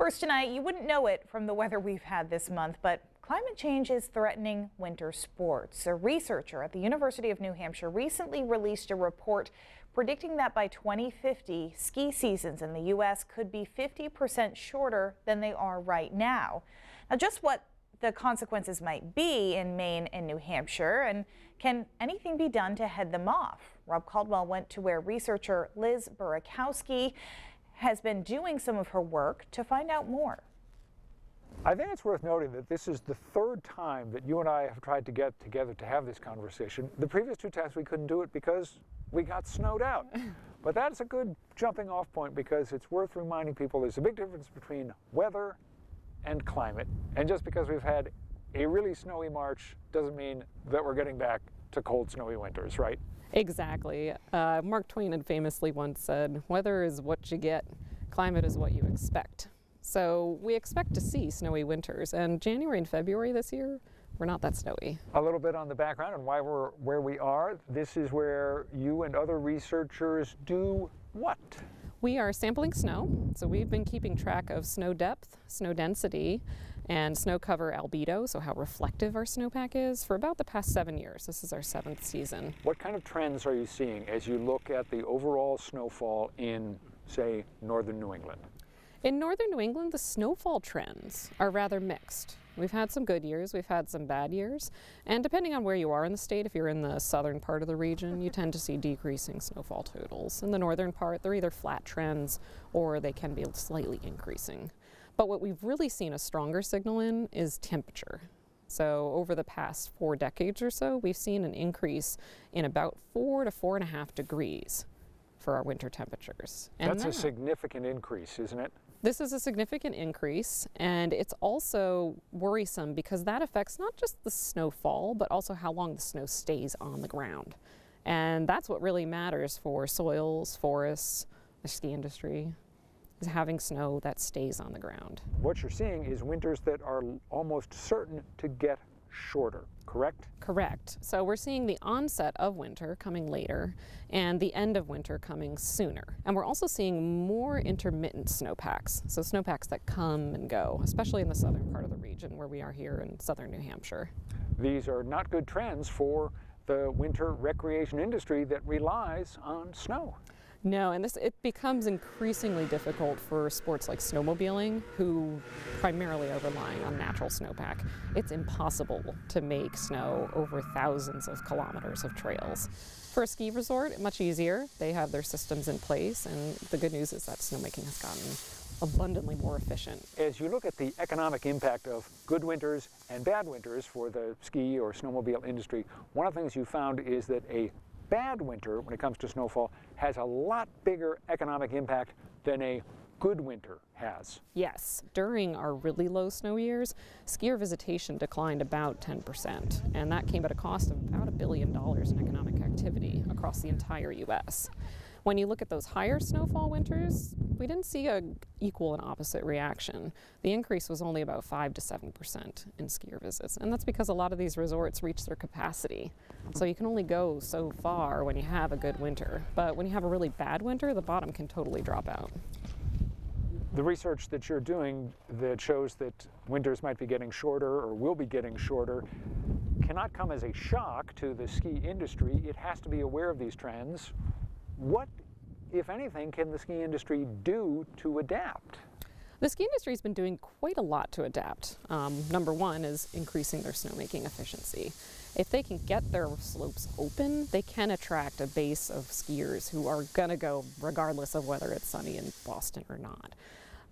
First tonight, you wouldn't know it from the weather we've had this month, but climate change is threatening winter sports. A researcher at the University of New Hampshire recently released a report predicting that by 2050, ski seasons in the U.S. could be 50% shorter than they are right now. Now, just what the consequences might be in Maine and New Hampshire, and can anything be done to head them off? Rob Caldwell went to where researcher Liz Burakowski has been doing some of her work to find out more. I think it's worth noting that this is the third time that you and I have tried to get together to have this conversation. The previous two times we couldn't do it because we got snowed out. But that's a good jumping off point because it's worth reminding people there's a big difference between weather and climate. And just because we've had a really snowy March doesn't mean that we're getting back to cold, snowy winters, right? Exactly. Mark Twain had famously once said, weather is what you get, climate is what you expect. So we expect to see snowy winters, and January and February this year, we're not that snowy. A little bit on the background and why we're where we are. This is where you and other researchers do what? We are sampling snow, so we've been keeping track of snow depth, snow density, and snow cover albedo, so how reflective our snowpack is, for about the past 7 years. This is our 7th season. What kind of trends are you seeing as you look at the overall snowfall in, say, northern New England? In northern New England, the snowfall trends are rather mixed. We've had some good years, we've had some bad years, and depending on where you are in the state, if you're in the southern part of the region, you tend to see decreasing snowfall totals. In the northern part, they're either flat trends or they can be slightly increasing. But what we've really seen a stronger signal in is temperature. So over the past 4 decades or so, we've seen an increase in about 4 to 4.5 degrees for our winter temperatures. And that's a significant increase, isn't it? This is a significant increase, and it's also worrisome because that affects not just the snowfall, but also how long the snow stays on the ground. And that's what really matters for soils, forests, the ski industry, is having snow that stays on the ground. What you're seeing is winters that are almost certain to get shorter, correct? Correct. So we're seeing the onset of winter coming later and the end of winter coming sooner. And we're also seeing more intermittent snowpacks, so snowpacks that come and go, especially in the southern part of the region where we are here in southern New Hampshire. These are not good trends for the winter recreation industry that relies on snow. No, and it becomes increasingly difficult for sports like snowmobiling, who primarily are relying on natural snowpack. It's impossible to make snow over thousands of kilometers of trails. For a ski resort, much easier. They have their systems in place, and the good news is that snowmaking has gotten abundantly more efficient. As you look at the economic impact of good winters and bad winters for the ski or snowmobile industry, one of the things you found is that a bad winter, when it comes to snowfall, has a lot bigger economic impact than a good winter has. Yes. During our really low snow years, skier visitation declined about 10%, and that came at a cost of about $1 billion in economic activity across the entire U.S. When you look at those higher snowfall winters, we didn't see an equal and opposite reaction. The increase was only about 5 to 7% in skier visits, and that's because a lot of these resorts reach their capacity. So you can only go so far when you have a good winter, but when you have a really bad winter, the bottom can totally drop out. The research that you're doing that shows that winters might be getting shorter or will be getting shorter cannot come as a shock to the ski industry. It has to be aware of these trends. What, if anything, can the ski industry do to adapt? The ski industry has been doing quite a lot to adapt. Number one is increasing their snowmaking efficiency. If they can get their slopes open, they can attract a base of skiers who are going to go regardless of whether it's sunny in Boston or not.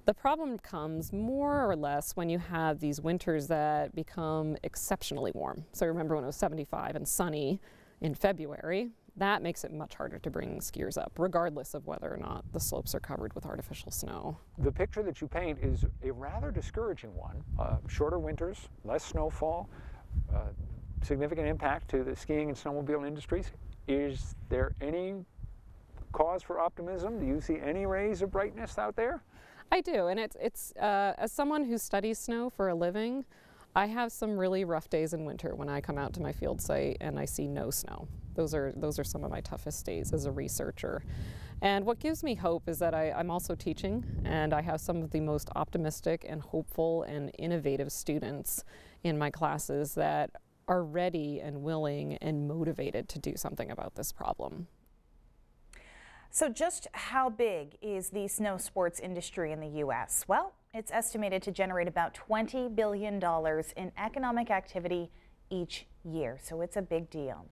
The problem comes more or less when you have these winters that become exceptionally warm. So remember when it was 75 and sunny in February, that makes it much harder to bring skiers up, regardless of whether or not the slopes are covered with artificial snow. The picture that you paint is a rather discouraging one. Shorter winters, less snowfall, significant impact to the skiing and snowmobile industries. Is there any cause for optimism? Do you see any rays of brightness out there? I do, and it's as someone who studies snow for a living, I have some really rough days in winter when I come out to my field site and I see no snow. Those are some of my toughest days as a researcher. And what gives me hope is that I'm also teaching, and I have some of the most optimistic and hopeful and innovative students in my classes that are ready and willing and motivated to do something about this problem. So just how big is the snow sports industry in the U.S.? Well, it's estimated to generate about $20 billion in economic activity each year, so it's a big deal.